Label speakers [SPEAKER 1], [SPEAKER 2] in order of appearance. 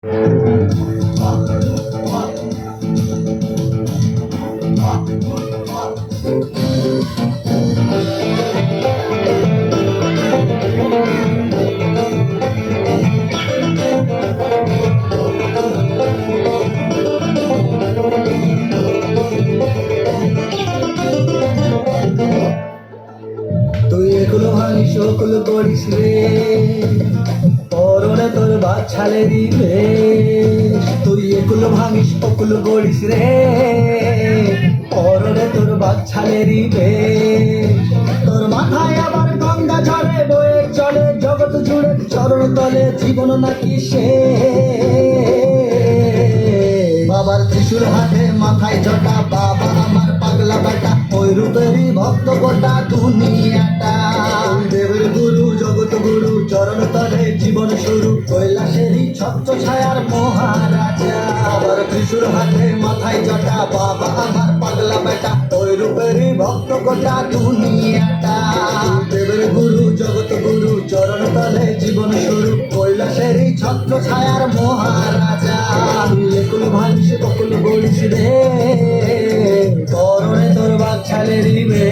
[SPEAKER 1] তুই এগুলো ভাঙিস ওগুলো করিস রে, পরনে তোর বাচ্চালে দিবে। তুই এগুলো ভাঙিস ওগুলো করিস রে, পরনে তোর বাচ্চালে দিবে। তোর মাথায় আবার গঙ্গা ঝরে বয়ে চলে জগৎ জুড়ে, চরণ তলে জীবন নাকি সে। বাবার ত্রিশূল হাতে মাথায় জটা, বাবা আমার পাগলা বেটা, ওই রূপেরই ভক্ত গোটা দুনিয়াটা। দেবের গুরু জগৎ গুরু চরণ তলে জীবন শুরু, কৈলাসেরই ছত্র ছায়ার মহারাজা। বাবার ত্রিশূল হাতে মাথায় জটা, বাবা আমার পাগলা বেটা, ওই রূপেরই ভক্ত গোটা দুনিয়াটা। দেবের গুরু জগৎ গুরু চরণ তলে জীবন শুরু, কৈলাসেরই ছত্র ছায়ার মহারাজা। একুল ভাঙিস বকুল বলিস রে, পরনে তোর বাচ্চালে দিবে।